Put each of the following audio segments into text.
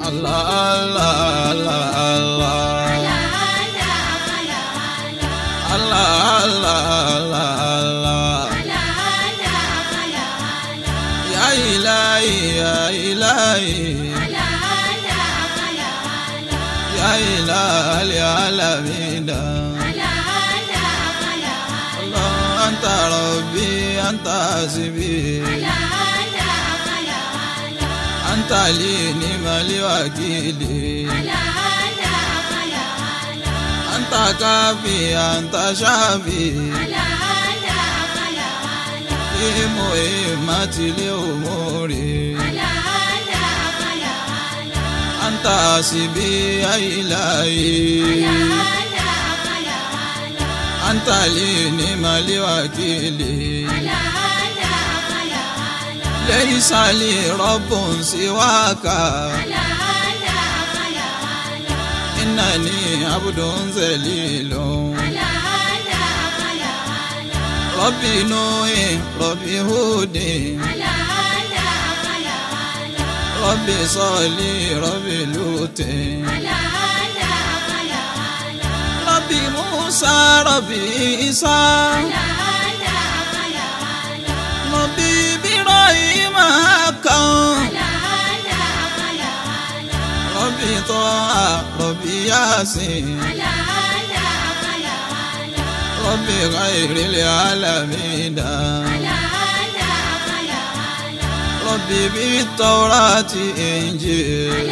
Allah Allah Allah Allah Allah Allah Allah Allah Ya ilahi ya ilahi Ya ilahal alamin Allah anta rabbi anta hasbi anta li ni'mal wakil anta kafi anta shafi fi muhimmatil umuri anta hasbi ya ilahi anta li ni'mal wakil ليس لي رب سواك إنني عبد ذليل ربي نوح ربي هود ربي صالح ربي لوط ربي موسى ربي عيسى ربي إبراهيم كان ربي طه ربي ياسين ربي غير العالمين ربي بالتوراة إنجيل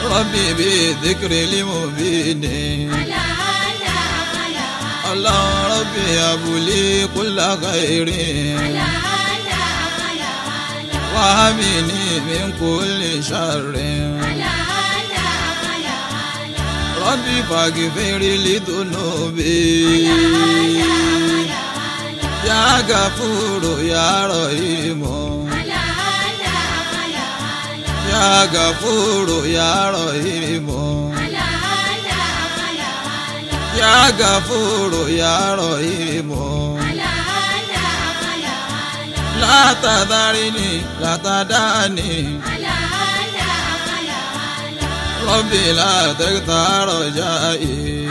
ربي بالذكر المبين الله ربي هب لي كل خير وهبني من كل شر ربي فاغفر لي ذنوبي يا غفور يا رحيم يا غفور يا رحيم يا غفور يا رحيم لا تذرني لا تدعني ربي لا تقطع رجائي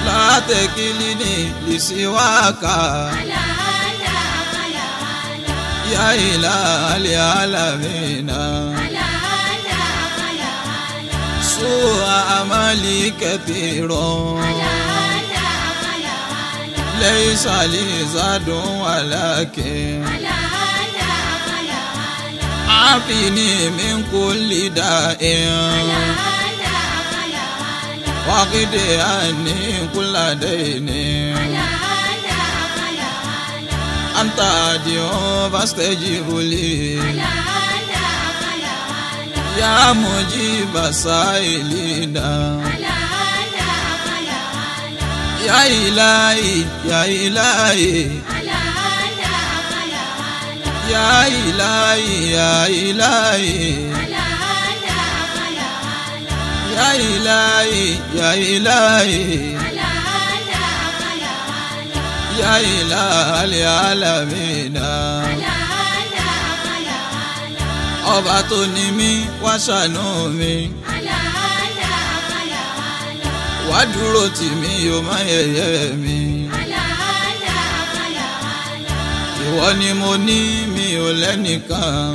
لا تكلني لسواك يا إله العالمين سوء أعمالي كثير ليس لي زاد ولكن عافني من كل داء واقض عني كل دين أنت أدعو فاستجب لي يا مجيب السائلين يا إلهي يا إلهي يا إلهي يا إلهي يا إلهي يا إلهي يا إله العالمين ọba tó ní mí wá ṣàánú mi wá dúró tì mí o má yẹ̀yẹ́ mi ìwọ ni mo ní mi ò lẹ́nìkan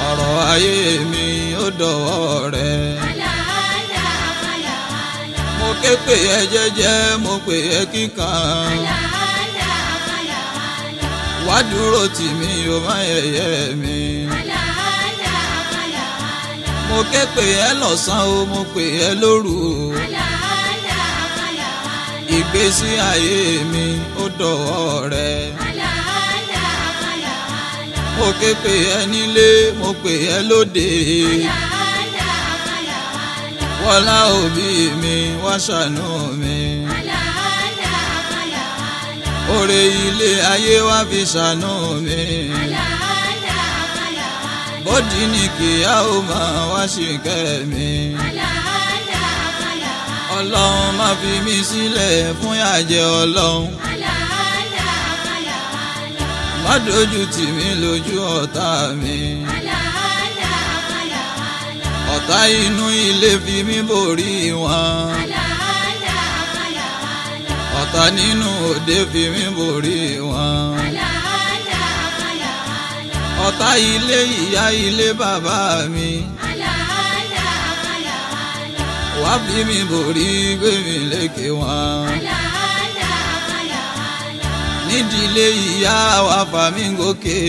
ọ̀rọ̀ ayé mi ó dọ̀wọ́ rẹ mo ké pè ẹ́ jẹ́jẹ́ mo pè ẹ́ kíkan wá dúró tì mí o má yẹ̀yẹ́ mi mo ké pè ẹ́ lọ́sàn o mo pè ẹ́ lóru ìgbésí ayé mi ó dọ̀wọ́ rẹ mo ké pè ẹ́ nílé mo pè ẹ́ lóde wọlá òbí mi wá ṣàánú mi oore ilé ayé wá fi ṣàánú mi bọ́dí ni kìá ó máa wá ṣìkẹ́ mi ọlọ́run má fi mí sílẹ̀ fún ìyàjẹ́ ọlọ́run má dojú tì mí lójú ọ̀tá mi. Ọ̀tá inú ilé fi mí borí wọn. Ọ̀tá nínú òde fi mí borí wọn. Ọ̀tá ilé ìyá ilé bàbá mi. Wá fi mí borí gbé mi lékè wọn. Nídìílé ìyá wa fà mí gòkè.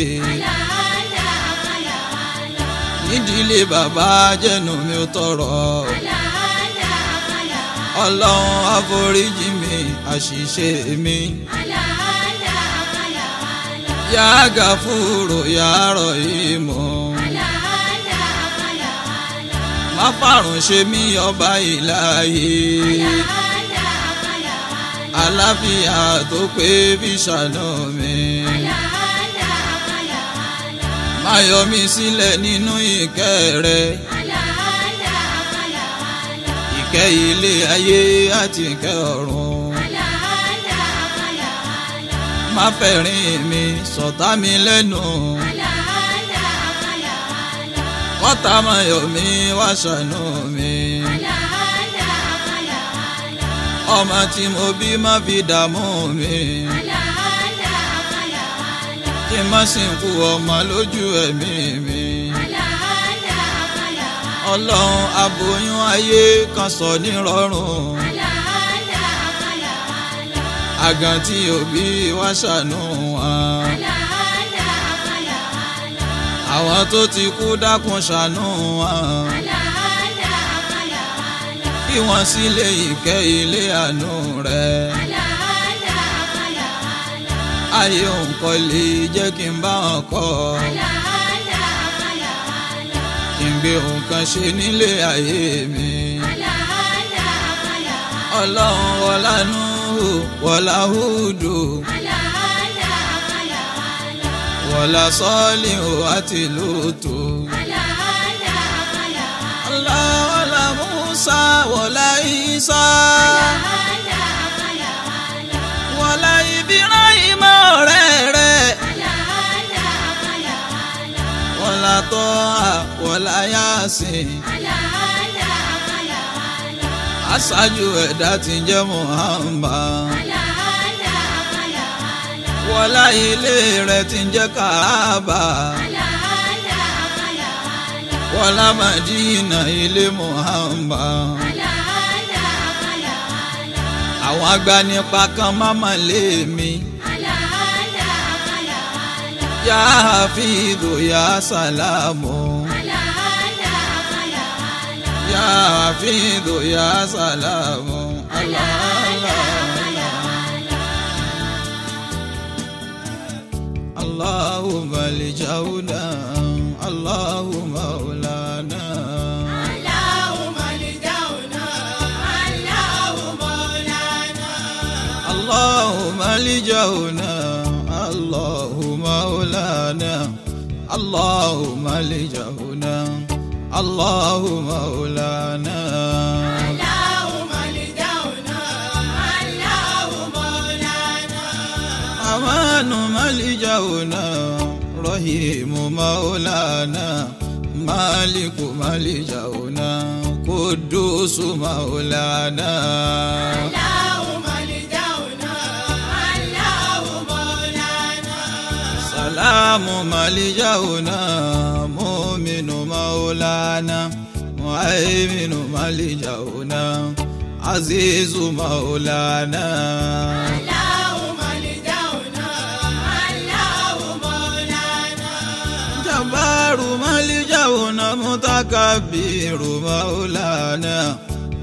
Nídìílé bàbá jẹ́nu mi ò tọrọ. Ọlọ́run àforíjì mi àṣìṣe mi. Ya Gafuru ya Rahimu. Má fàrùn ṣe mí ọba ìláyé. Àlàáfíà tó pé fi ṣàánú mi. Má yọ mí sílẹ̀ nínú ìkẹ́ rẹ. Ìkẹ́ ilé ayé àti ìkẹ́ ọ̀run. Má fẹ̀rín mi sọ̀tá mi lẹ́nu. Kọ́tà má yọ mí wá ṣàánú mi. Ọmọ tí mo bí má fi dààmú mi. Kí n má sìnkú ọmọ lójú ẹ̀mí mi. Ọlọ́run aboyún ayé kan sọ ní rọrùn. Àgàn tí òbí wá ṣàánú wọn. Àwọn tó ti kú dákun ṣàánú wọn. Fi wọ́n sílé ìkẹ́ ilé àánú rẹ̀. Ayé òǹkọ́ lè jẹ́ kí n bá wọn kọ́. Kí n gbé nǹkan ṣe nílé ayé mi. Ọlọ́run wọlá Núhù wọlá Húdù. Wọlá Sọ́líhù àti Lútù. Wọlá Mùsá wọlá Ìsá. Wọlá Ibrahim ọ̀rẹ́ rẹ̀. Wọlá Tọ́hà wọlá Yásìn. Aṣáájú ẹ̀dá tí ń jẹ́ Muhammad. Wọlá ilé rẹ̀ tí ń jẹ́ Kaaba. Wọlá Madina ilé Muhammad. Àwọn agbanipa kan máma lé mi. Ya Hafidhu ya Salamu. Ya Hafidhu ya Salamu. Allah Allah Allah. Allahumma lijawna. Allahumma maulana. اللهم لجونا اللهم مولانا اللهم لجونا اللهم مولانا اللهم لجونا اللهم مولانا أمان ملجونا رحيم مولانا مالك ملجونا قدوس مولانا سلام ملجأنا مؤمن مولانا مهيمن ملجأنا عزيز مولانا اللهم لجونا اللهم مولانا جبار ملجأنا متكبر مولانا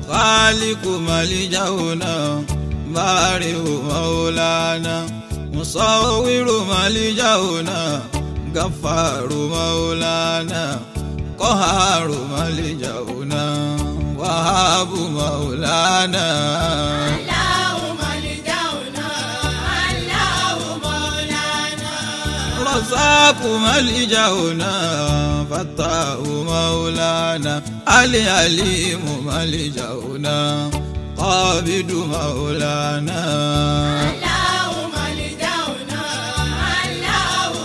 خالق ملجأنا بارئ مولانا مصور ملجأنا غفار مولانا قهار ملجأنا وهاب مولانا اللهم لجونا اللهم مولانا رزاق ملجأنا فتاه مولانا عليم ملجأنا قابض مولانا اللهم لجونا اللهم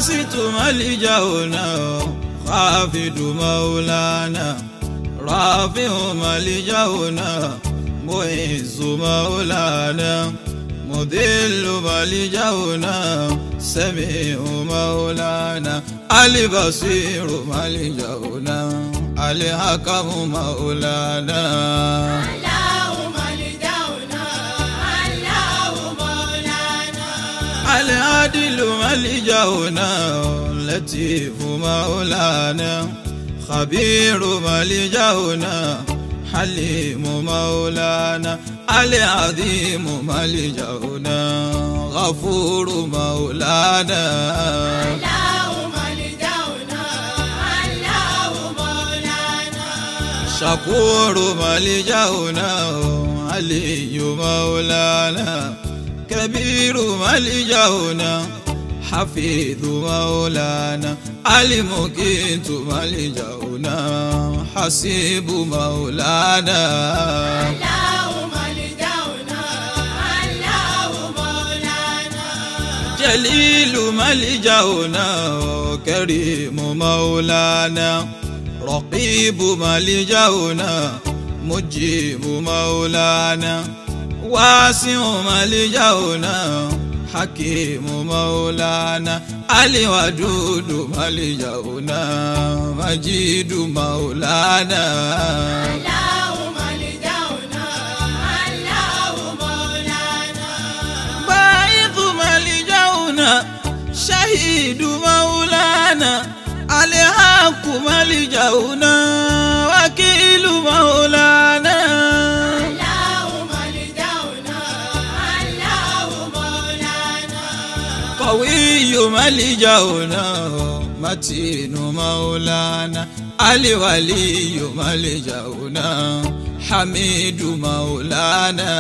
باسط ملجأنا خافض مولانا رافع ملجأنا معز مولانا مذل ملجأنا سميع مولانا البصير ملجأنا الحكم مولانا العادل ملجأنا لطيف مولانا خبير ملجأنا حليم مولانا العظيم ملجأنا غفور مولانا شكور ملجأنا علي مولانا كبير ملجأنا حفيظ مولانا المقيت ملجأنا حسيب مولانا جليل ملجأنا كريم مولانا رقيب ملجأنا مجيب مولانا واسع ملجأنا حكيم مولانا الودود ملجأنا مجيد مولانا باعث ملجأنا شهيد مولانا الحق ملجأنا وكيل مولانا قوي ملجأنا متين مولانا الولي ملجأنا حميد مولانا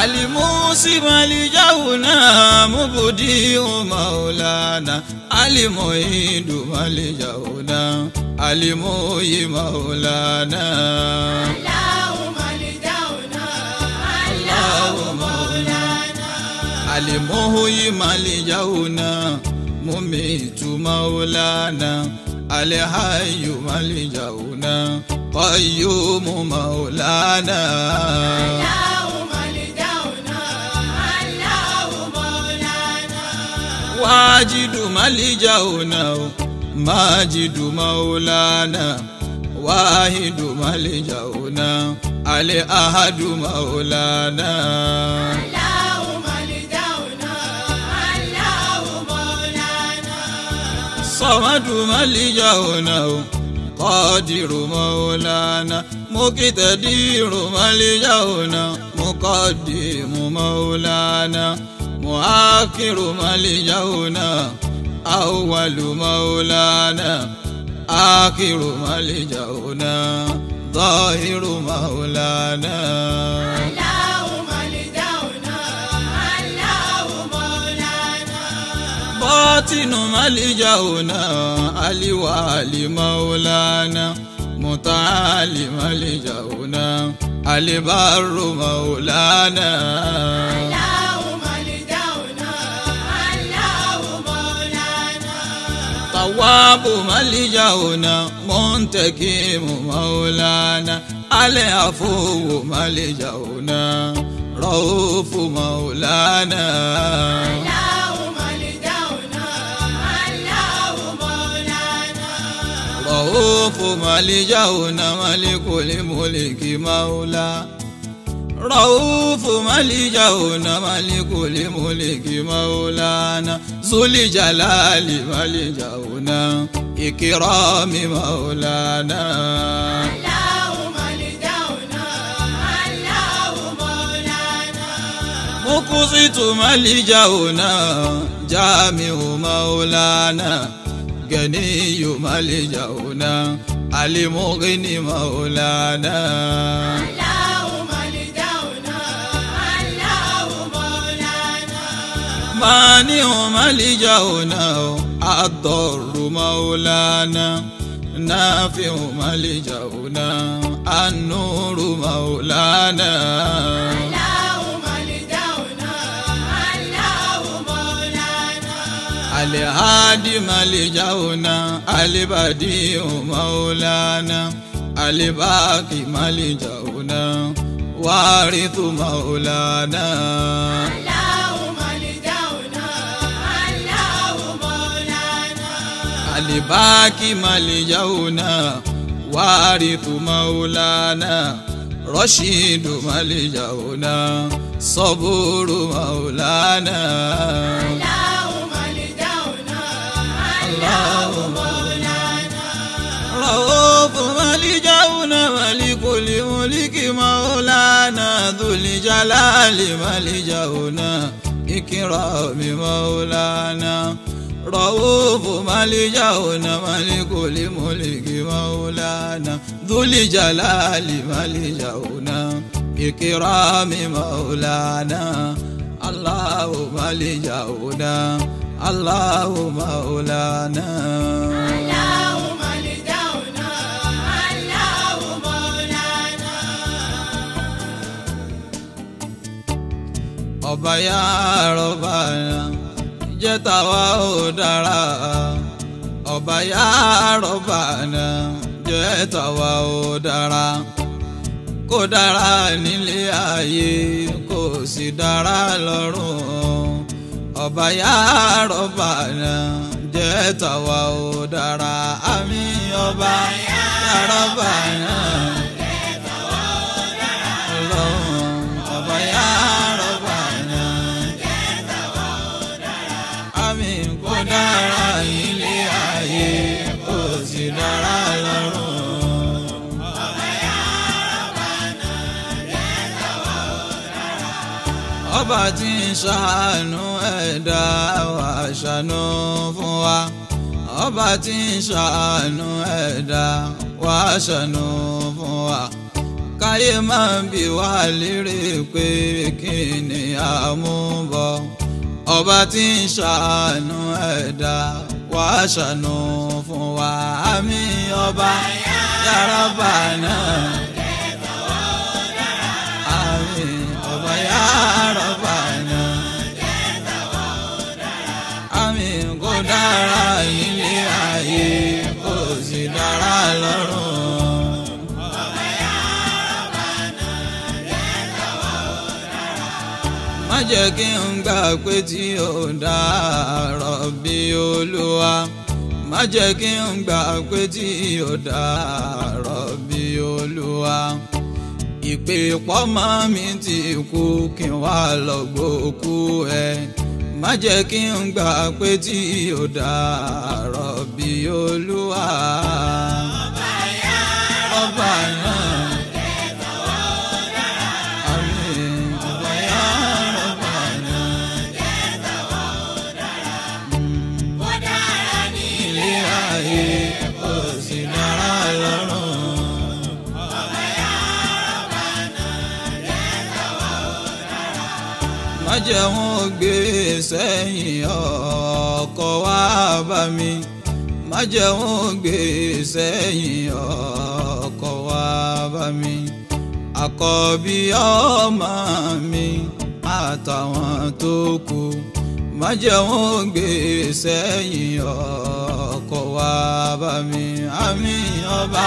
الموسي ملجأنا مبديع مولانا المعيد ملجأنا المحيي مولانا المحيي ملجأنا مميت مولانا الحي ملجأنا قيوم مولانا واجد ملجأنا ماجد مولانا واحد ملجأنا الأحد مولانا صمد ملجأنا قادر مولانا مقتدير ملجأنا مقدم مولانا مؤخر ملجأنا أول مولانا آخر ملجأنا ظاهر مولانا باطن ملجأنا الوالي مولانا متعالي ملجأنا البر مولانا تواب ملجأنا منتقم مولانا العفو ملجأنا رؤوف مولانا رؤوف ملجأنا ملك الملك مولا رؤوف ملجأنا ملك الملك مولانا ذو الجلال ملجأنا إكرام مولانا مقسط ملجأنا جامع مولانا غني ملجأنا المغني مولانا مانع ملجأنا الضر مولانا نافع ملجأنا النور مولانا alihadi malijauna alibadiu maulana alibaki malijauna warithu maulana alibaki malijauna warithu maulana rashidu malijauna saburu maulana رؤوف ملجأنا ملك الملك مولانا ذو الجلال ملجأنا إكرام مولانا رؤوف ملجأنا ملك الملك مولانا ذو الجلال ملجأنا إكرام مولانا الله ملجأنا الله مولانا ọba ya rọba jẹ́ tàwa ó dára ọba ya rọba jẹ́ tàwa ó dára kó dára nílé ayé kó sì dára lọ́run ọba ya rọba jẹ́ tàwa ó dára àmín ọba ya rọba jẹ́ tàwa ó dára lọ́run ọba ya rọba. Kó dára ilé ayé kó sì dára lọ́run. Ọba tí ń ṣàánú ẹ̀dá wa ṣàánú fún wa. Ọba tí ń ṣàánú ẹ̀dá wa ṣàánú fún wa. Káyé máa ń bi wá lérè pé kí ni àmúbọ̀. Ọba tí ń ṣàánú ẹ̀dá wá ṣàánú fún wa àmín ọba ya Rabbana àmín ọba ya Rabbana àmín kó dára nílé ayé kó sì dára lọ́run. Má jẹ́ kí n gbà pé tí ó dá Rabbi Olúwa má jẹ́ kí n gbà pé tí ó dá Rabbi Olúwa ìpè pọ́mọ́ mi ti kú kí n wá lọ gbókú ẹ̀ má jẹ́ kí n gbà pé tí ó dá Rabbi Olúwa ọba náà. Má jẹ́ wọ́n gbé sẹ́yìn ọkọ wá bá mi má jẹ́ wọ́n gbé sẹ́yìn ọkọ wá bá mi àkọ́bí ọmọ mi àtàwọn tó kù má jẹ́ wọ́n gbé sẹ́yìn ọkọ wá bá mi àmín ọba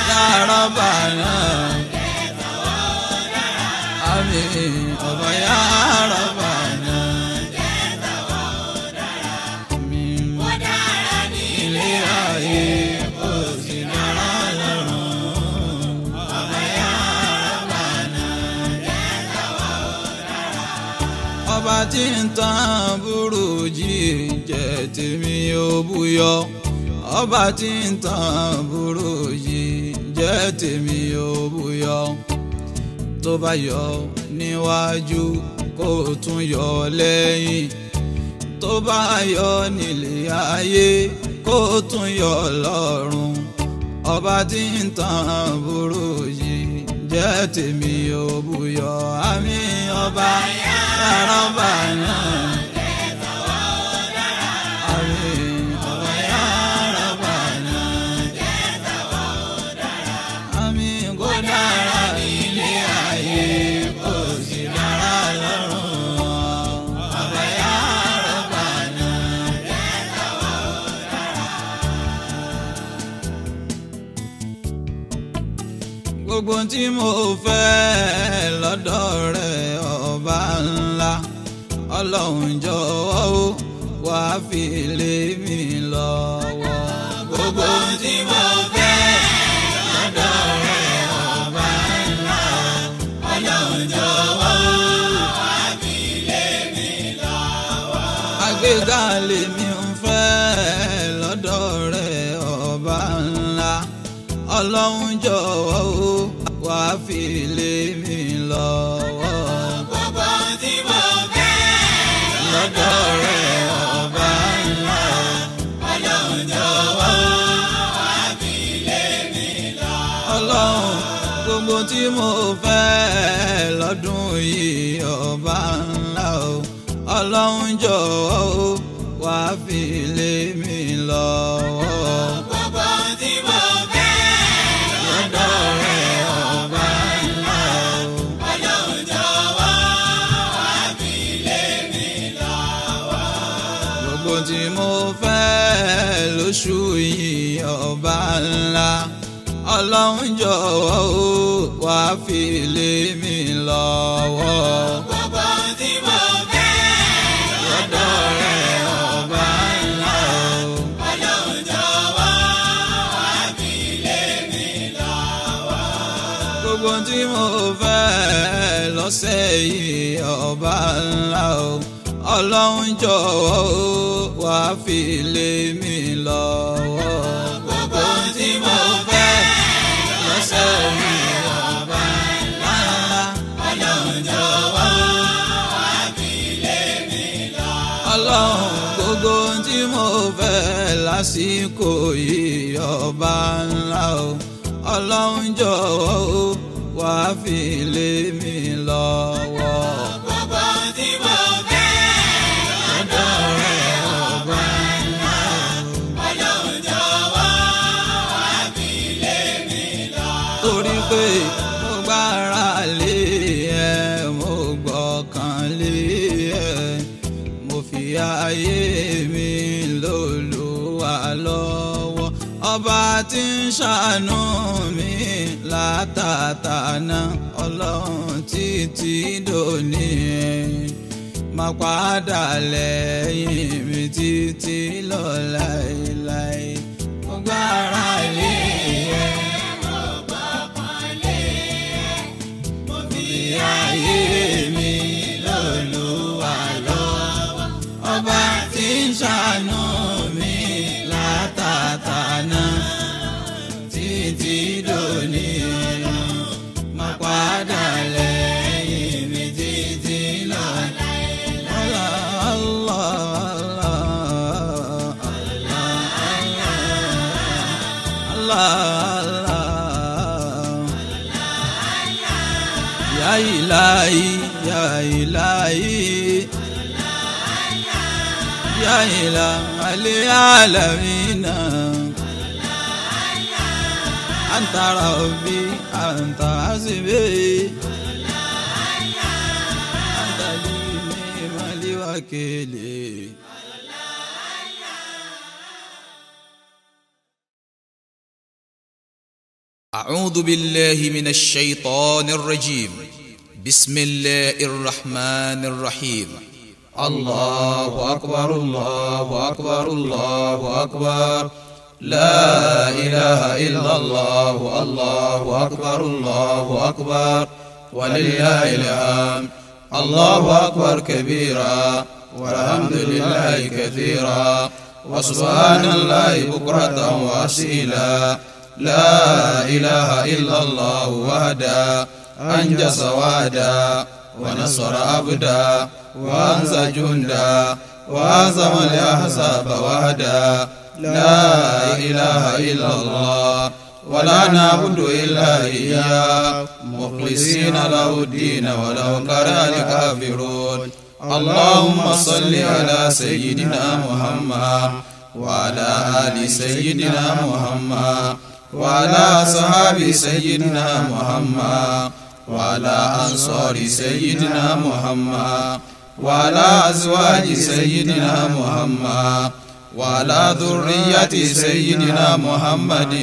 ya Rabbana àmín ọba ya Rabbana àmín ilé ayé kò sí dára lọ́run ọba ya Rabbana ọba tí ń tàn burújí jẹ́ tèmi ó búyọ ọba tí ń tàn burújí jẹ́ tèmi ó búyọ tó bá yọ níwájú kó tún yọ lẹ́yìn tó bá yọ nílé ayé kó tún yọ lọ́run ọba tí ń tàn burújí jẹ́ tèmi ó búyọ àmín ọba ya Rabbana àmín ọba ya Rabbana àmín kó dára ilé ayé kó sì dára lọ́run ọba ya Rabbana gbogbo tí mo fẹ́ lọ́dọ̀ rẹ̀ ọba ńlá ọlọ́run jọ̀wọ́ o wá fi lé mi lọ́wọ́. gbogbo tí mo fẹ́ lọ́dọ̀ rẹ̀ ọba ńlá ọlọ́run jọ̀wọ́ wá fi lé mi lọ́wọ́. àgbéga lèmi ń fẹ́ lọ́dọ̀ rẹ̀ ọba ńlá ọlọ́run jọ̀wọ́ o wá fi lé mi lọ́wọ́. gbogbo tí mo fẹ́ lọ́dọ̀ rẹ̀ ọba ńlá ọlọ́run jọ̀wọ́ wá fi lé mi lọ́wọ́. ọlọ́run gbogbo tí mo fẹ́ lọ́dún yìí ọba ńlá o ọlọ́run jọ̀wọ́ o wá fi lé mi lọ́wọ́. gbogbo tí mo fẹ́ lọ́dọ̀ rẹ̀ ọba ńlá o ọlọ́run jọ̀wọ́ wá fi lé mi lọ́wọ́. gbogbo tí mo fẹ́ lóṣù yìí ọba ńlá ọlọ́run jọ̀wọ́ o wá fi lé mi lọ́wọ́. gbogbo tí mo fẹ́ lọ́dọ̀ rẹ̀ ọba ńlá o ọlọ́run jọ̀wọ́ wá fi lé mi lọ́wọ́. gbogbo tí mo fẹ́ lọ́sẹ̀ yìí ọba ńlá o ọlọ́run jọ̀wọ́ o wá fi lé mi lọ́wọ́. gbogbo tí mo fẹ́ lọ́sẹ̀ yìí ọba ńlá ọlọ́run jọ̀wọ́ wá fi lé mi lọ́wọ́. ọlọ́run gbogbo tí mo fẹ́ lásìkò yìí ọba ńlá o ọlọ́run jọ̀wọ́ o wá fi lé mi lọ́wọ́. gbogbo tí mo fẹ́ lọ́dọ̀ rẹ̀ ọba ńlá o ọlọ́run jọ̀wọ́ wá fi lé mi lọ́wọ́. torí pé mo gbára lé ẹ mo gbọ́kàn lé ẹ mo fi ayé mi lólùwà lọ́wọ́ ọba tí ń ṣàánú mi látàtàná ọlọ́run títí dòní má padà lẹ́yìn mi títí lọ láéláé mo gbára lé ẹ mo gbọ́kàn lé mo fi ayé mi lólùwà lọ́wọ́ ọba tí ń ṣàánú mi látàtàná títí dòní má padà lẹ́yìn mi títí lọ. Ya ilahi, ya ilahi, ya ilahi alamina. Anta rabbi, anta hasbi. Anta li mali wakili. أعوذ بالله من الشيطان الرجيم بسم الله الرحمن الرحيم الله أكبر الله أكبر الله أكبر لا إله إلا الله الله أكبر الله أكبر ولله الحمد الله أكبر كبيرا والحمد لله كثيرا وسبحان الله بكرة وأصيلا لا إله إلا الله وحده أنجز وعدا ونصر عبدا وأنزى جندا وهزم الأحزاب وحدا لا إله إلا الله ولا نعبد إلا إياه مخلصين له الدين ولو كره الكافرون اللهم صل على سيدنا محمد وعلى آل سيدنا محمد وعلى أصحاب سيدنا محمد وعلى أنصار سيدنا محمد وعلى أزواج سيدنا محمد وعلى ذرية سيدنا محمد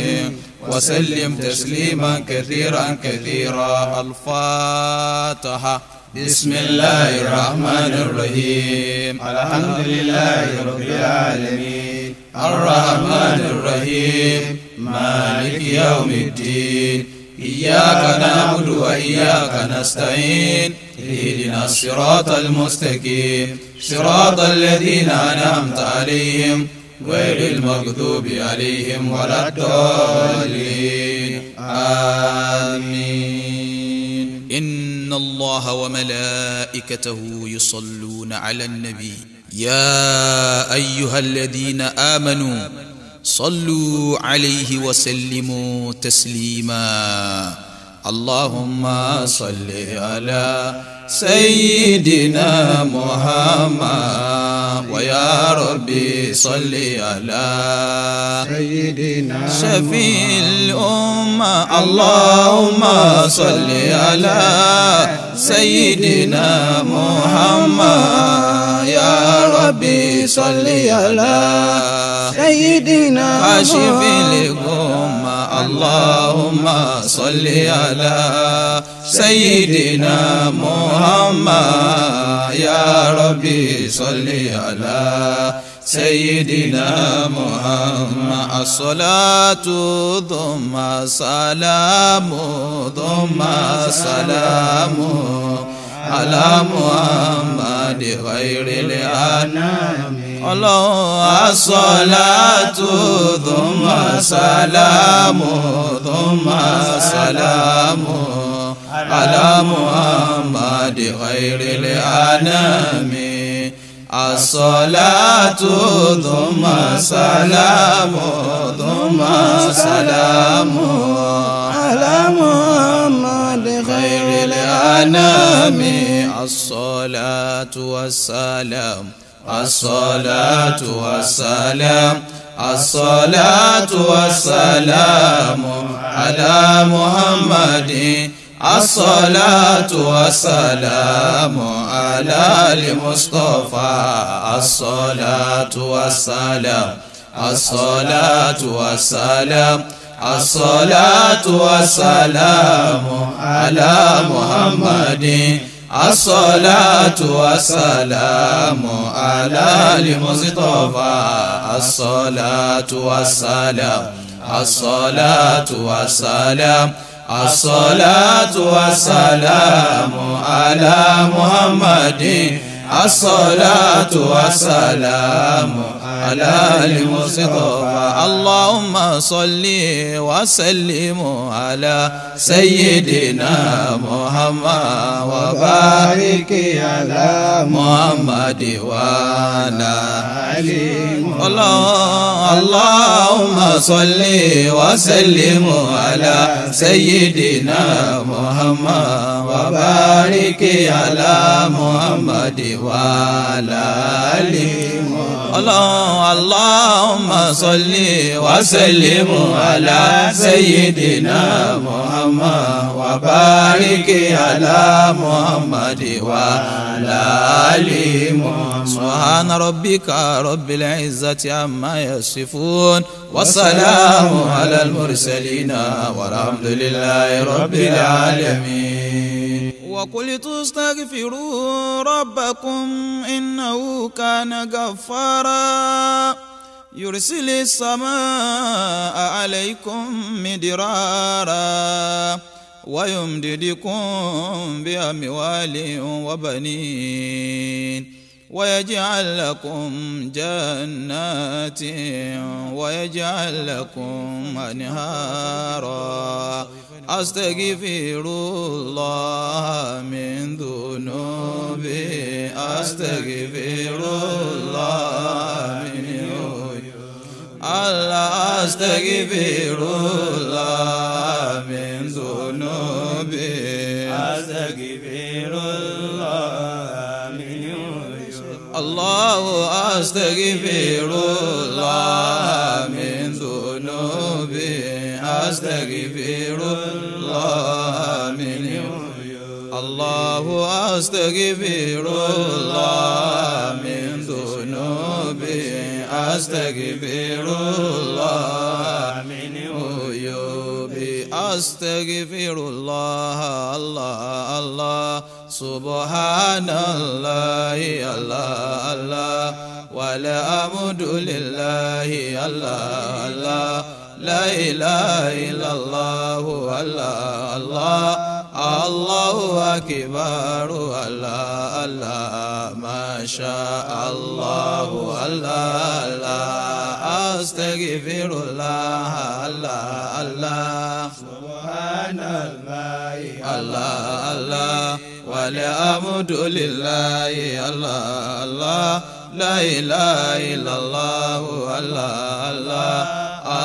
وسلم تسليما كثيرا كثيرا. الفاتحة. بسم الله الرحمن الرحيم. الحمد لله رب العالمين الرحمن الرحيم مالك يوم الدين. إياك نعبد وإياك نستعين. اهدنا الصراط المستقيم صراط الذين أنعمت عليهم غير المغضوب عليهم ولا الضالين. آمين. إن الله وملائكته يصلون على النبي يا أيها الذين آمنوا صلوا عليه وسلموا تسليما. اللهم صل على سيدنا محمد ويا ربي صل على سيدنا شفيع الأمة. اللهم صل على سيدنا محمد يا ربي صل على سيدنا كاشف الغمة. اللهم صل على سيدنا محمد يا ربي صل على سيدنا محمد. الصلاة ثم السلام ثم السلام على محمد غير الأنام. الله الصلاة ثم السلام ثم السلام على محمد غير الأنام. الصلاة ثم السلام ثم السلام على محمد خير الأنام. الصلاة والسلام الصلاة والسلام الصلاة والسلام على محمد. الصلاة والسلام على المصطفى. الصلاة والسلام الصلاة والسلام الصلاة والسلام على محمد. الصلاة والسلام على المصطفى. الصلاة والسلام الصلاة والسلام الصلاة والسلام على محمد. الصلاة والسلام على المصطفى. اللهم صل وسلم على سيدنا محمد وبارك على محمد وعلى آله. اللهم صل وسلم على سيدنا محمد وبارك على محمد وعلى آله. اللهم صل وسلم على سيدنا محمد وبارك على محمد وعلى آله. سبحان ربك رب العزة عما يصفون والسلام على المرسلين والحمد لله رب العالمين. وقلت استغفروا ربكم إنه كان غفارا يرسل السماء عليكم مدرارا ويمددكم بأموال وبنين ويجعل لكم جنات ويجعل لكم أنهارا. أستغفر الله من ذنوبي أستغفر الله من الله أستغفر الله من ذنوبي أستغفر الله من الله أستغفر الله من ذنوبي أستغفر الله من الله أستغفر الله من ذنوبي أستغفر الله من أستغفر الله الله الله سبحان الله الله الله والحمد لله الله الله لا إله إلا الله الله الله الله أكبر الله الله ما شاء الله الله الله أستغفر الله الله الله سبحان الله الله الله والحمد لله الله الله لا إله إلا الله الله الله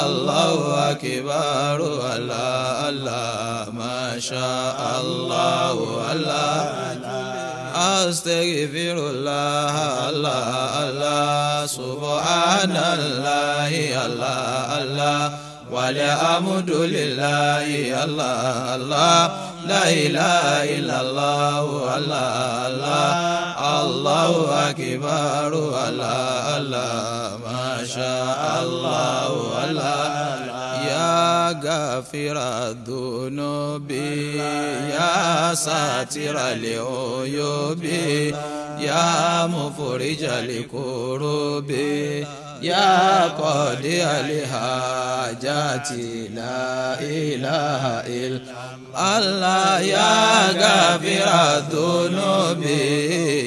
الله أكبر الله الله ما شاء الله الله أستغفر الله الله الله سبحان الله الله الله والحمد لله الله الله لا إله إلا الله الله الله الله أكبر الله الله ما شاء الله الله يا غافر الذنوب يا ساتر العيوب يا مفرج الكروب يا قاضي الحاجات لا إله إلا الله يا غافر الذنوب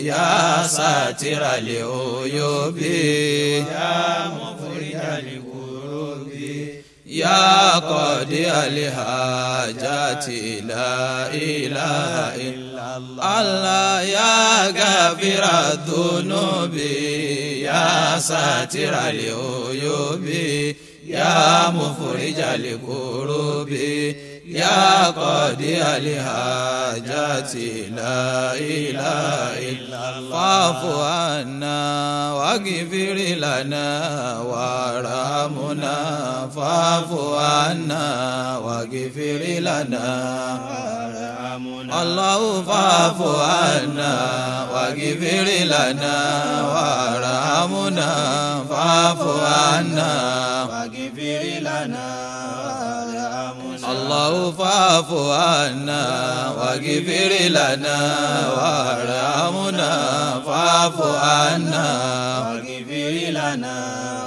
يا ساتر العيوب يا مفرج الكروب يا قاضي الحاجات لا إله إلا الله يا غافر الذنوب يا ساتر العيوب يا مفرج الكروب يا قاضي الحاجات لا إله إلا الله فاعف عنا واغفر لنا وارحمنا فاعف عنا واغفر لنا وارحمنا الله فاعف عنا واغفر لنا وارحمنا فاعف عنا واغفر لنا وارحمنا الله فاعف عنا واغفر لنا وارحمنا فاعف عنا واغفر لنا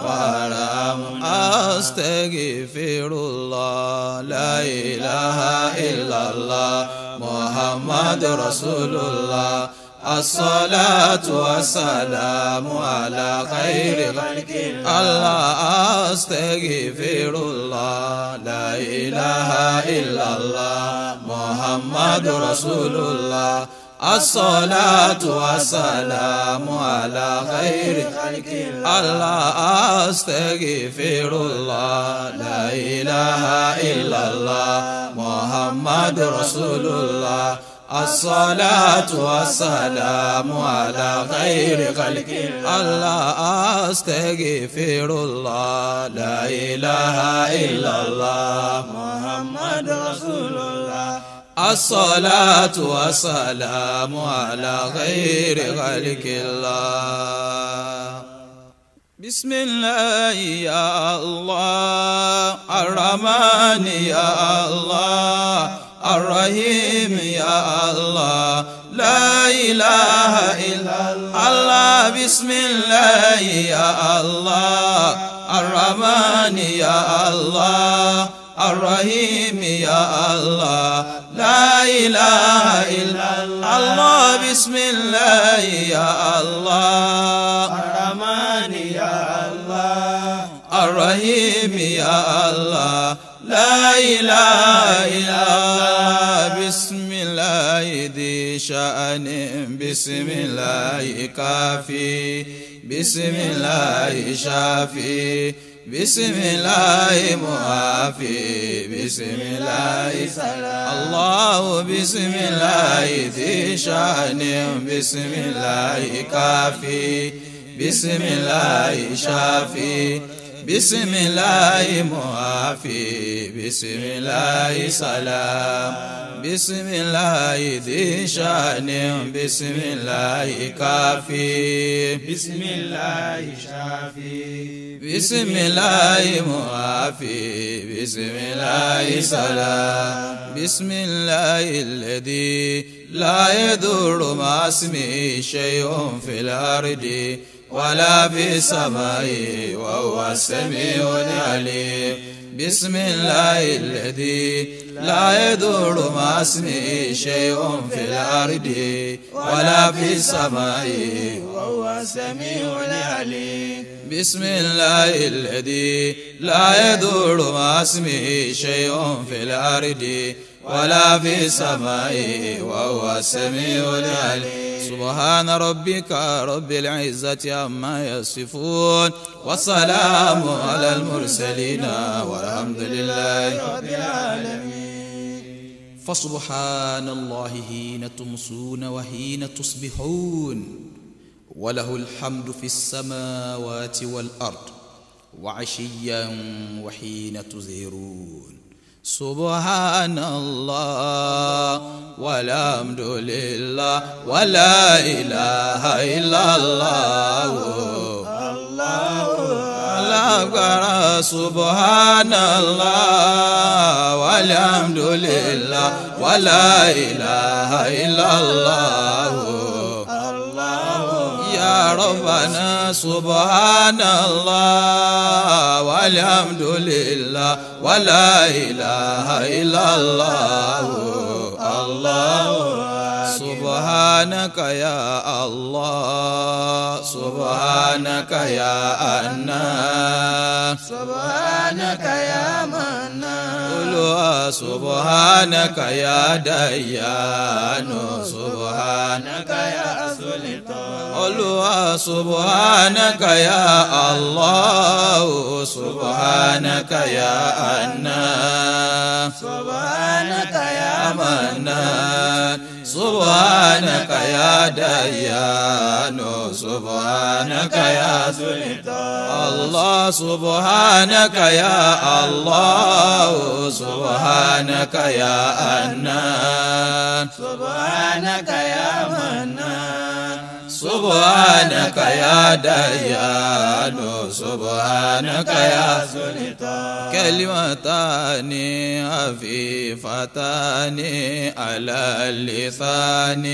وارحمنا أستغفر الله لا إله إلا الله محمد رسول الله الصلاة والسلام على خير خلق الله أستغفر الله لا إله إلا الله محمد رسول الله الصلاة والسلام على خير خلق الله أستغفر الله لا إله إلا الله محمد رسول الله الصلاة والسلام على خير خلق الله أستغفر الله لا إله إلا الله محمد رسول الله الصلاة والسلام على خير خلق الله بسم الله يا الله الرحمن يا الله الرحيم يا الله لا إله إلا الله بسم الله يا الله الرحمن يا الله الرحيم يا الله لا إله إلا الله بسم الله يا الله الرحمن يا الله الرحيم يا الله لا إله إلا الله بسم الله ذي شأن بسم الله كافي بسم الله شافي بسم الله معافي بسم الله الله بسم الله ذي شأن بسم الله كافي بسم الله شافي بسم الله معافي بسم الله سلام بسم الله ذي شأن بسم الله كافي بسم الله شافي بسم الله معافي بسم الله سلام بسم الله الذي لا يضر مع اسمه شيء في الأرض ولا في السماء وهو السميع العليم بسم الله الذي لا يضر مع اسمه شيء في الأرض ولا في السماء وهو السميع العليم بسم الله الذي لا يضر مع اسمه شيء في الأرض ولا في السماء وهو السميع العليم سبحان ربك رب العزة عما يصفون والسلام على المرسلين والحمد لله رب العالمين. فسبحان الله حين تمسون وحين تصبحون وله الحمد في السماوات والأرض وعشيا وحين تظهرون سبحان الله والحمد لله ولا إله إلا الله أكبر سبحان الله والحمد لله ولا إله إلا الله يا ربنا سبحان الله والحمد لله ولا إله إلا الله سبحانك يا الله سبحانك يا أنا سبحانك يا منان سبحانك يا ديان سبحانك يا سلطان سبحانك يا الله سبحانك يا أنا سبحانك يا منان سبحانك يا ديان سبحانك يا سلطان الله سبحانك يا الله سبحانك يا أنان سبحانك يا منان سبحانك يا ديان سبحانك يا سلطان كلمتان خفيفتان على اللسان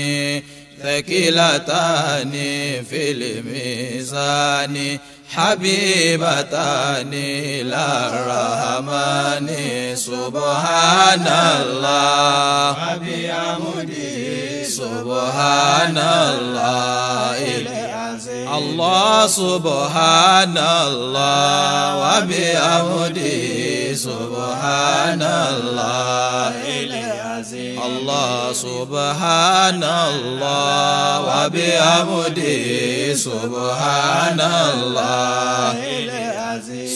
ثقيلتان في الميزان حبيبتان إلى الرحمن سبحان الله وبحمده سبحان الله الله سبحان الله وبحمده سبحان الله الله سبحان الله وبحمده سبحان الله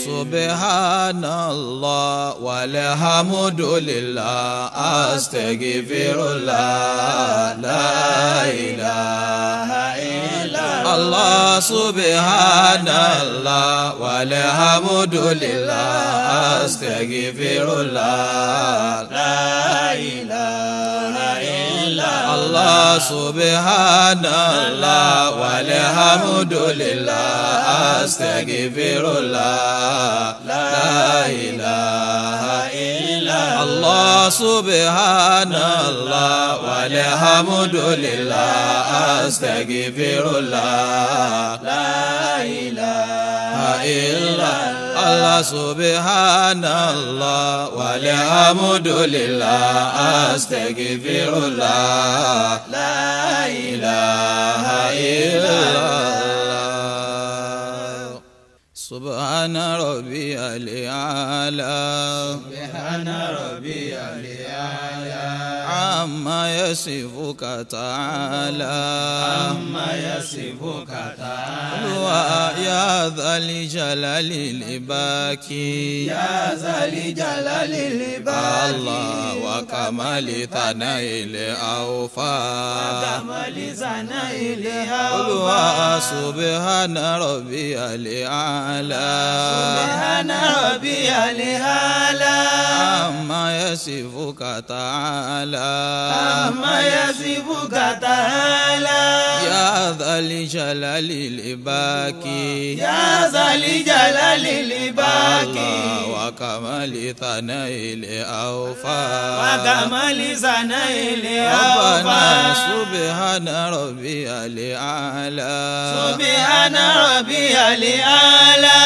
سبحان الله والحمد لله أستغفر الله لا إله إلا الله سبحان الله والحمد لله أستغفر الله لا إله إلا الله سبحان الله والحمد لله أستغفر الله لا إله إلا الله سبحان الله والحمد لله أستغفر الله لا إله إلا الله سبحان الله والحمد لله أستغفر الله لا إله إلا الله سبحان ربي الأعلى سبحان ربي الأعلى عما يصفك تعالى عما يصفك تعالى يا ذا الجلال الباكي يا ذا الجلال الباقي الله وكمال ثناء الأوفى وكمال ثناء الأوفى قل سبحان ربي الأعلى سبحان ربي الأعلى عما يصفك تعالى عما يصفك تعالى يا ذا الجلال الباقي يا ذا الجلال الباقي وكمال ثناء الأوفى وكمال ثناء ربنا الأوفى سبحان ربي الأعلى سبحان ربي الأعلى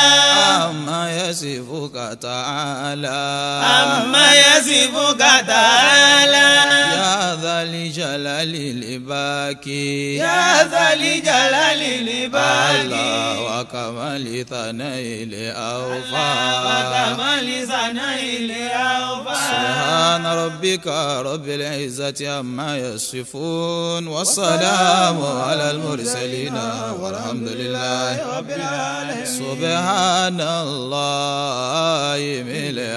عما يصفك تعالى عما يصفك تعالى يا ذا الجلال الباقي يا ذا الجلال الباقي وكمال ثناء الأوفى وكمال ثناء الأوفى سبحان ربك رب العزة عما يصفون والسلام على المرسلين والحمد لله رب العالمين سبحان الله ملء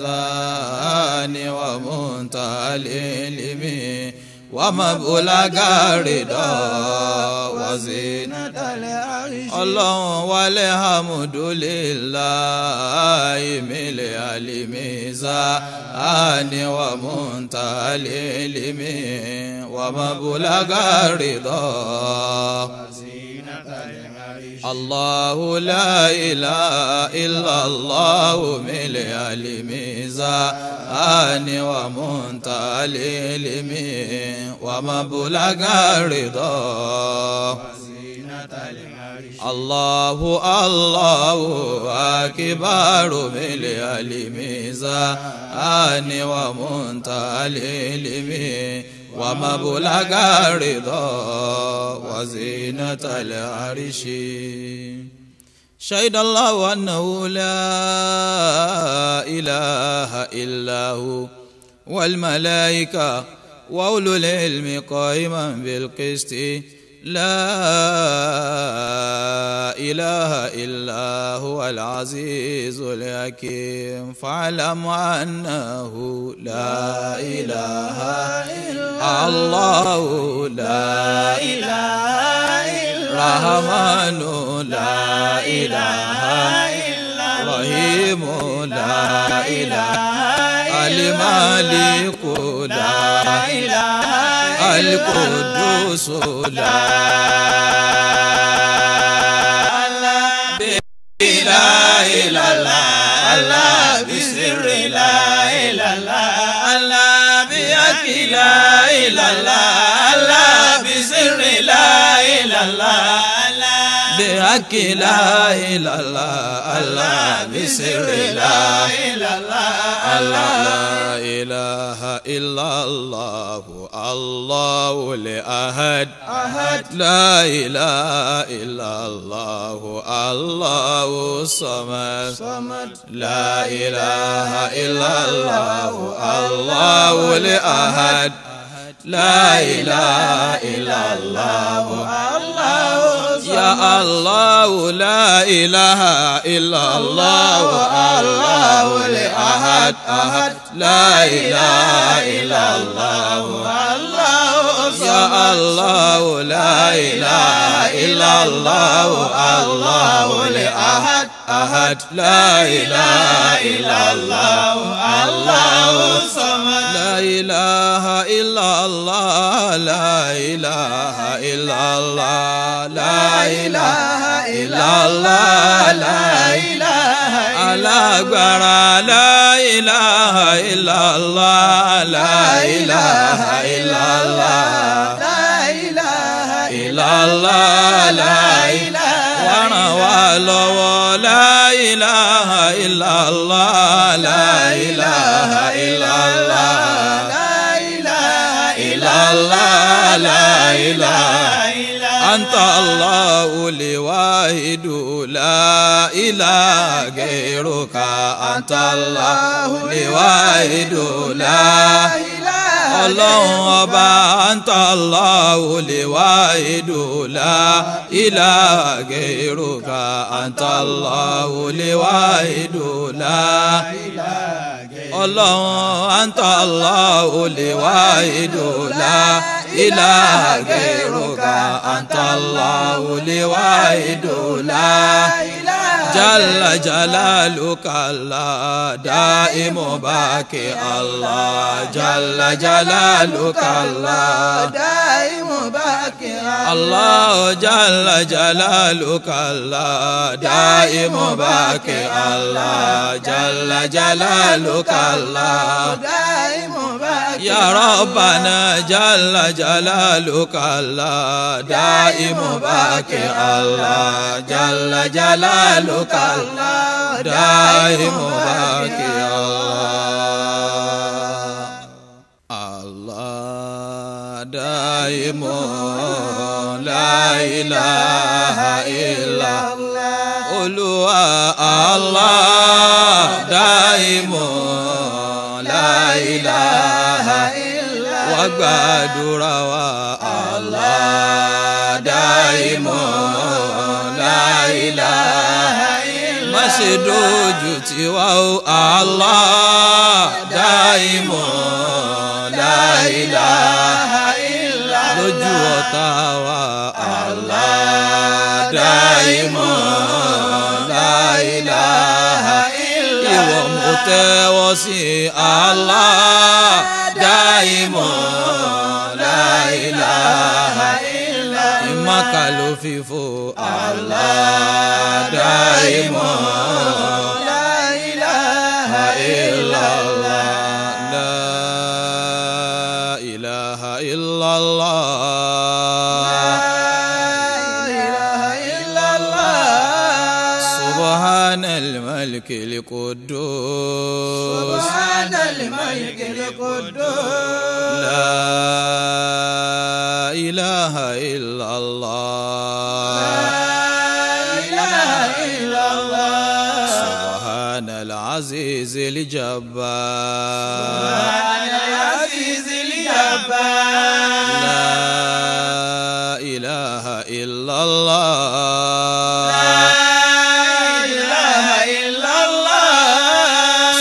الميزان ومنتهى العلم ومبلغ الرضا وزينة العرش الله والحمد لله ملء الميزان ومنتهى العلم ومبلغ الرضا الله لا إله إلا الله ملء الميزان ومنتهى العلم ومبلغ الرضا الله الله أكبر ملء الميزان ومنتهى العلم ومبلغ الرضا وزينة العرش شهد الله أنه لا إله إلا هو والملائكة وأولو العلم قائما بالقسط لا إله إلا هو العزيز الحكيم فاعلم أنه لا إله إلا الله لا إله إلا الرحمن لا إله إلا الرحيم لا إله المالك لا إله القدوس لا إله إلا الله بسر لا إله إلا الله بحق لا إله إلا الله بسر لا إله إلا الله بحق لا إله إلا الله بسر لا إله إلا الله لا إله إلا الله الله الأحد لا إله إلا الله الله الصمد لا إله إلا الله الله الأحد لا إله إلا الله الله يا الله لا إله إلا الله الله الأحد لا إله إلا الله الله يا الله لا إله إلا الله الله الأحد لا إله إلا الله الله الصمد لا إله إلا الله لا إله إلا الله لا إله إلا الله لا إله إلا الله لا إله إلا الله لا إله إلا الله لا إله إلا الله لا إله ولو لا إله إلا الله لا إله إلا الله لا إله إلا الله لا إله إلا أنت الله الواحد لا إله غيرك أنت الله الواحد لا إله ọlọ́run ọba anta Allahu liwahidu la ilaha ghayruka anta Allahu liwahidu la ilaha ọlọ́run anta Allahu liwahidu la ilaha ghayruka anta Allahu liwahidu la jalla jalaluka Allah daimu baki Allah jalla jalaluka Allah daimu baki Allah jalla jalaluka Allah daimu baki Allah jalla jalaluka Allah daimu baki ya rabbana jalla jalaluka Allah daimu baki Allah jalla jalaluka Allah daimu baki Allah daimu la ilaha illallah Olúwa Allah daimu la ilaha illallah wá gbàdúrà wa Allah daimu la ilaha illallah má ṣe dójú tì wá o Allah daimu la ilaha illallah lójú ọ̀tá wa Allah daimu la ilaha illallah ìwọ mo tẹ́wọ́ sí Allah daimu la ilaha illallah ìmọ̀ká ló fi fò Allah daimu la ilaha illallah la ilaha illallah سبحان الملك القدوس سبحان الملك القدوس لا إله إلا الله لا إله إلا الله سبحان العزيز الجبار سبحان العزيز الجبار لا إله إلا الله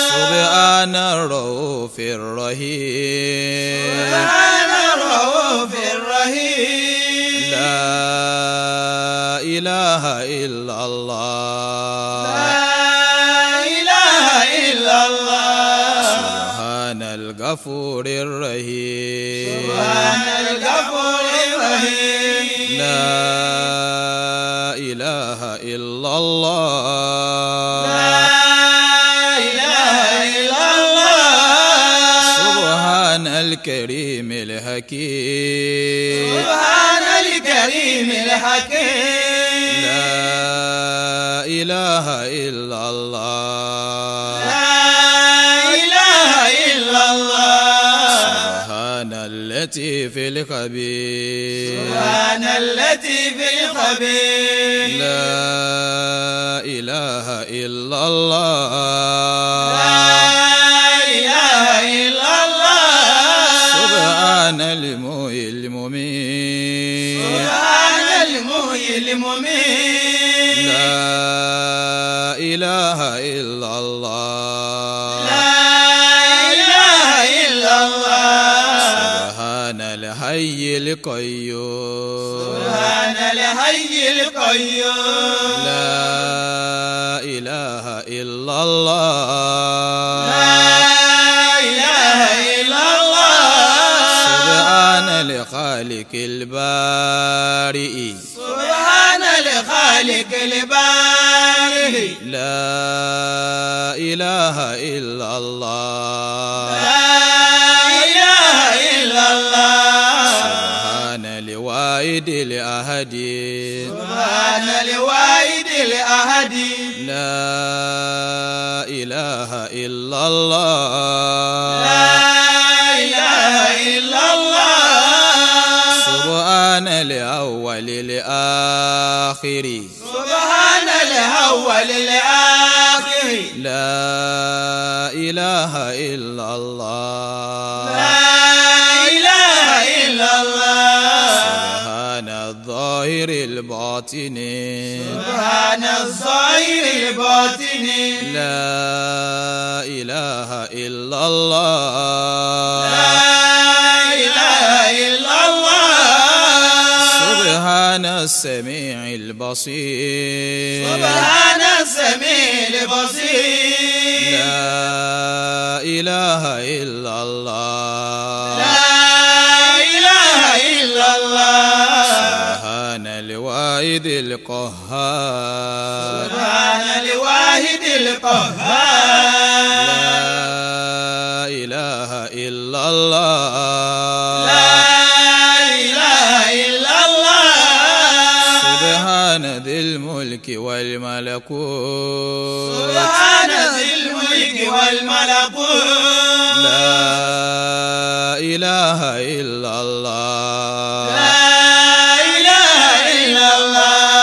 سبحان الرؤوف الرحيم سبحان الرؤوف الرحيم لا إله إلا الله لا إله إلا الله سبحان الغفور الرحيم سبحان الغفور الرحيم لا إله إلا الله الكريم الحكيم سبحان الكريم الحكيم لا إله إلا الله لا إله إلا الله سبحان اللطيف الخبير سبحان اللطيف الخبير لا إله إلا الله سبحان المحيي المميت سبحان المحيي المميت لا إله إلا الله لا إله إلا الله سبحان الحي القيوم سبحان الحي القيوم لا إله إلا الله الخالق البارئ سبحان الخالق البارئ لا إله إلا الله لا إله إلا الله سبحان الواحد الأحد سبحان الواحد الأحد لا إله إلا الله سبحان الأول الآخر سبحان الأول الآخر لا إله إلا الله لا إله إلا الله سبحان الظاهر الباطن الباطن سبحان الظاهر الباطن لا إله إلا الله لا إله إلا الله سبحان السميع البصير سبحان السميع البصير لا إله إلا الله لا إله إلا الله سبحان الواحد القهار سبحان الواحد القهار لا إله إلا الله لا إله إلا الله سبحان ذي الملك والملكوت سبحان ذي الملك والملكوت لا إله إلا الله لا إله إلا الله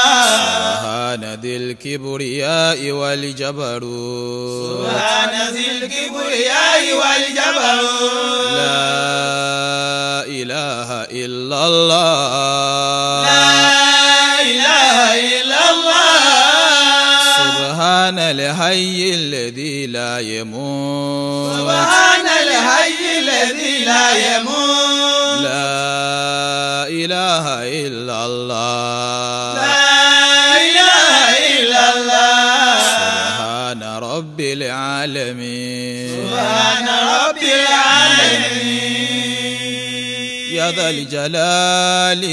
سبحان ذي الكبرياء والجبروت سبحان ذي الكبرياء والجبروت لا إله إلا الله لا إله إلا الله سبحان الحي الذي لا يموت سبحان الحي الذي لا يموت لا إله إلا الله لا إله إلا الله سبحان رب العالمين سبحان رب العالمين يا ذا الجلال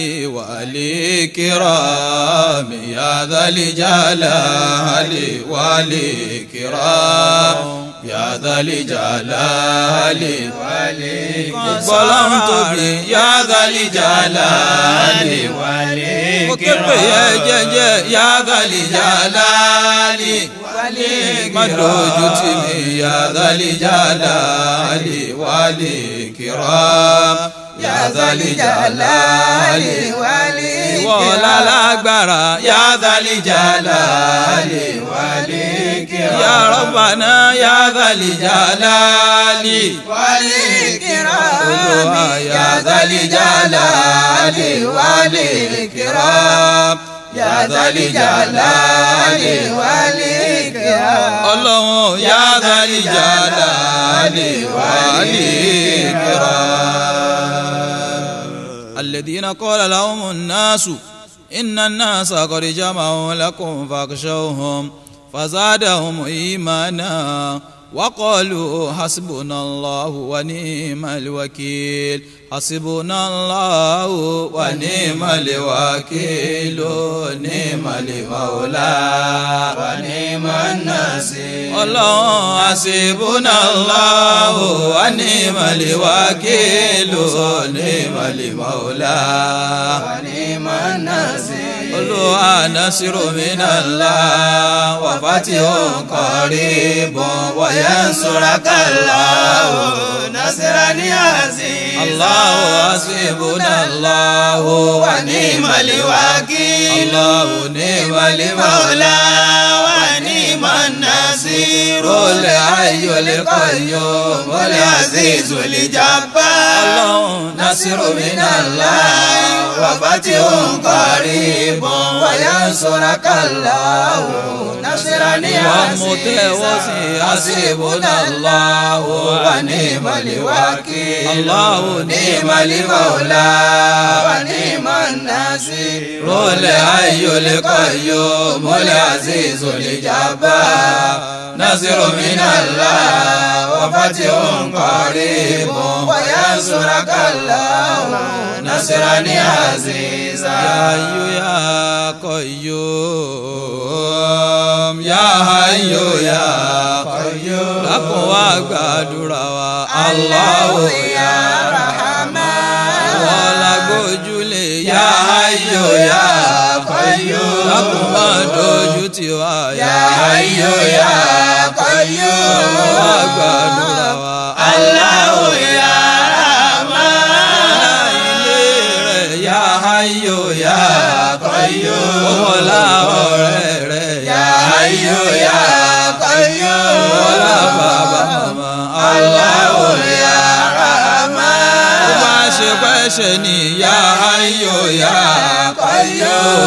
والإكرام يا ذا الجلال والإكرام يا ذا الجلال والإكرام يا ذا الجلال والإكرام يا ذا الجلال والإكرام يا ذا الجلال والإكرام يا ذا الجلال والإكرام ولا الأكبر يا ذا الجلال والإكرام يا ربنا يا ذا الجلال والإكرام يا ذا الجلال والإكرام يا ذا الجلال والإكرام الله يا ذا الجلال والإكرام الذين قال لهم الناس إن الناس قد جمعوا لكم فاخشوهم فزادهم إيمانا وقالوا حسبنا الله ونعم الوكيل حسبنا الله ونعم الوكيل نعم المولى ونعم النصير الله حسبنا الله ونعم الوكيل نعم المولى ونعم النصير قلوا نصر من الله وفتح قريب وينصرك الله نصرا عزيزا الله حسبنا الله ونعم الوكيل الله نعم المولى ونعم النصير الحي القيوم العزيز الجبار الله نصر من الله وفتح قريب وينصرك الله نصرا عزيزا حسبنا الله ونعم الوكيل الله نعم المولى ونعم النصير الحي القيوم العزيز الجبار نصر من الله وفتح قريب وينصرك الله نصرا عزيزا يا حي يا قيوم يا حي يا قيوم لقوا قدروا الله يا رحمن ولا قجلي يا حي يا قيوم لقوا دوجتوا يا حي يا قيوم قدروا الله يا Hayyo ya qayyum wala orere ya hayyo ya qayyum wala baba mama Allah ya rahman ba ṣe ni ya hayyo ya qayyum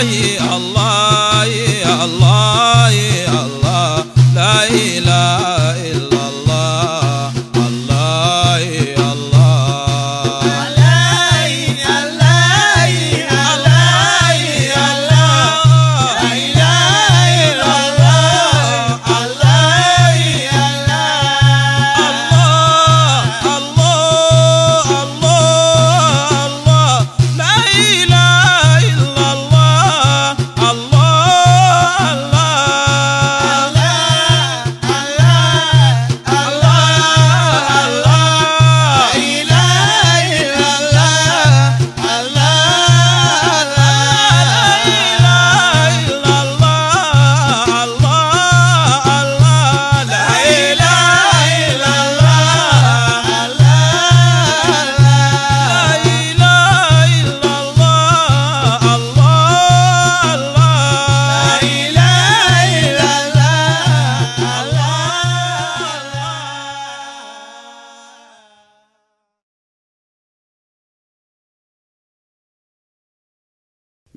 الله الله الله لا إله إلا الله الله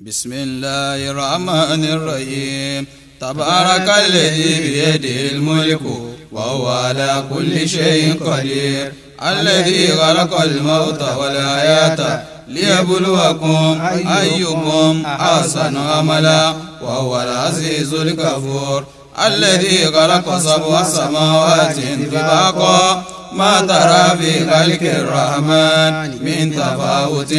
بسم الله الرحمن الرحيم تبارك الذي بيده الملك وهو على كل شيء قدير الذي خلق الموت والحياة ليبلوكم أيكم أحسن عملا وهو العزيز الغفور الذي خلق سبع سماوات طباقا ما ترى في خلق الرحمن من تفاوت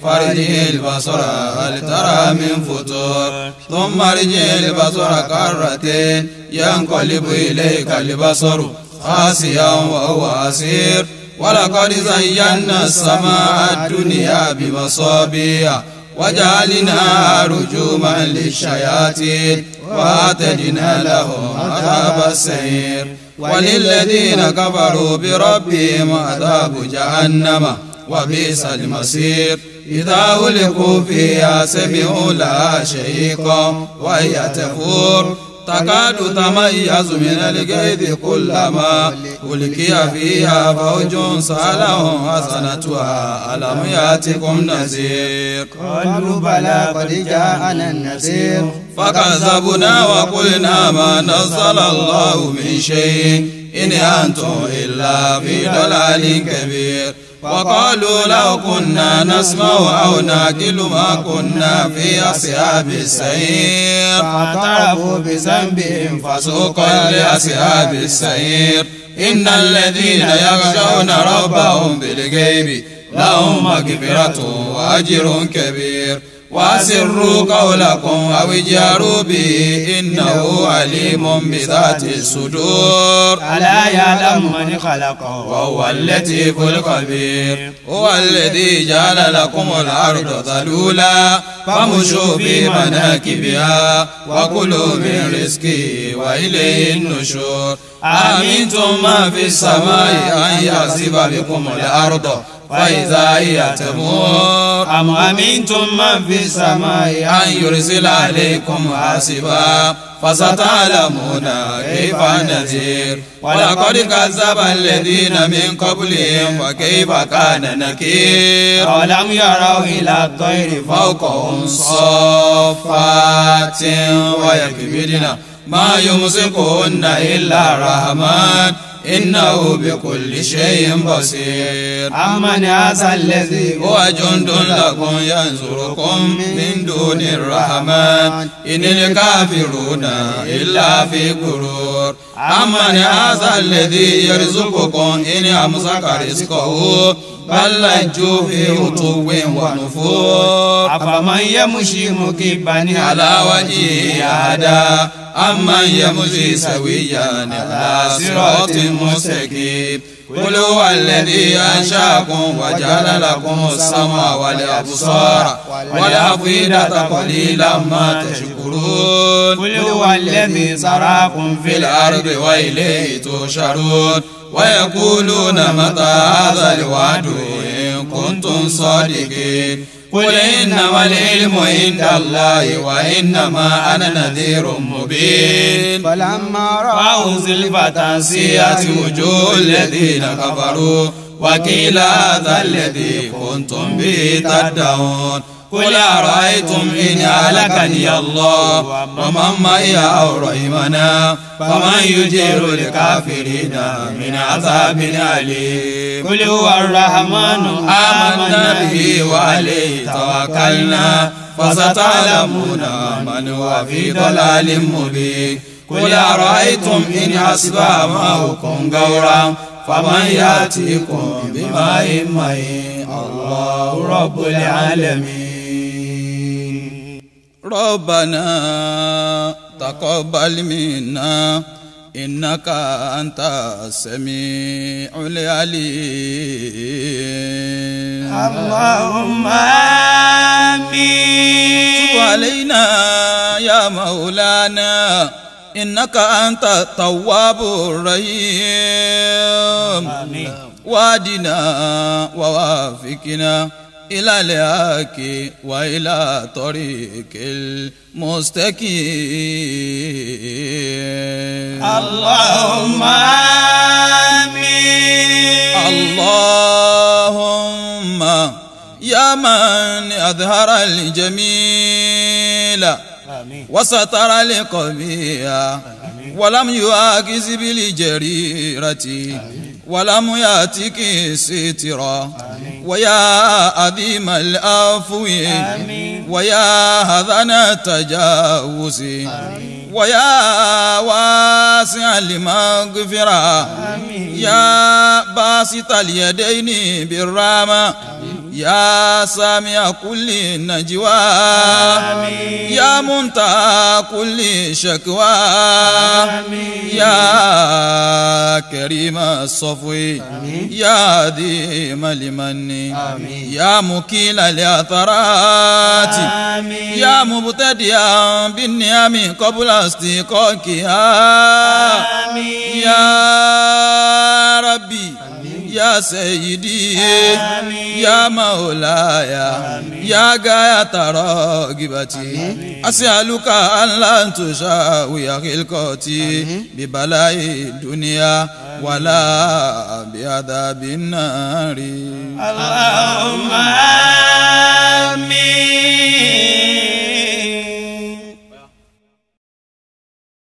فارجع البصر هل ترى من فطور ثم ارجع البصر كرتين ينقلب إليك البصر خاسئا وهو حسير ولقد زينا السماء الدنيا بمصابيح وجعلنا رجوما للشياطين وأعتدنا لهم عذاب السعير وللذين كفروا بربهم عذاب جهنم وبئس المصير إذا ألقوا فيها سمعوا لها شهيقا وهي تفور تكاد تميز من الغيظ كلما ألقي فيها فوج سألهم حسنتها ألم يأتكم نذير قالوا بلى قد جاءنا النذير فكذبنا وقلنا ما نزل الله من شيء إن أنتم إلا في ضلال كبير وقالوا لو كنا نسمع أو نعقل ما كنا في أصحاب السعير فاعترفوا بذنبهم فسوقا لأصحاب السعير إن الذين يخشون ربهم بالغيب لهم مغفرة وأجر كبير وأسروا قولكم أو اجهروا به إنه عليم بذات الصدور ألا يعلم من خلق وهو اللطيف الخبير هو الذي جعل لكم الأرض ذلولا فامشوا في مناكبها وكلوا من رزقه وإليه النشور أأمنتم ما في السماء أن يخسف بكم الأرض فإذا هي تمور أم أمنتم من في السماء أن يرسل عليكم حاسبا فستعلمون كيف نذير ولقد كذب الذين من قبلهم وكيف كان نكير أولم يروا إلى الطير فوقهم صافات ويكبدن ما يمسكهن إلا الرحمن إنه بكل شيء بصير أمن هذا الذي هو جند لكم ينصركم من دون الرحمن إن الكافرون إلا في غرور أمن هذا الذي يرزقكم إن أمسك رزقه بل لجوا في عتو ونفور أفمن يمشي مكبا على وجهه أهدى أمن يمشي سويا على صراط مستقيم قل هو الذي أنشأكم وجعل لكم السمع والأبصار والأفئدة قليلا ما تشكرون قل هو الذي زرعكم في الأرض وإليه تحشرون ويقولون متى هذا الوعد إن كنتم صادقين قل إنما العلم عند الله وإنما أنا نذير مبين فلما رأوا زلفة سيئت وجوه الذين كفروا وقيل هذا الذي كنتم به تدعون قل أرأيتم إن أهلكني الله ومن معي أو رحمنا فمن يجير الكافرين من عذاب أليم قل هو الرحمن آمنا به وعليه توكلنا فستعلمون من هو في ضلال مبين قل أرأيتم إن أصبح ماؤكم غورا فمن يأتيكم بماء معين الله رب العالمين ربنا تقبل منا إنك أنت السميع العليم اللهم آمين تب علينا يا مولانا إنك أنت التواب الرحيم آمين وادنا ووافقنا إلى الحق وإلى طريق المستقيم اللهم آمين اللهم يا من أظهر الجميل آمين وستر القبيح ولم يؤاخذ بالجريرة ولم يأتك سترا ويا عظيم العفو ويا هذن التجاوز ويا واسع المغفرة يا باسط اليدين بالرحمة يا سامع كل نجوى يا منتهى كل شكوى يا كريم الصفو يا عظيم المن يا مكيل العثرات يا مبتدئا بالنعم قبل استحقاقها يا ربي يا سيدي يا مولاي يا غاية راغبتي أسألك أن لا تشاوي خلقتي ببلاء الدنيا ولا بعذاب النار اللهم آمين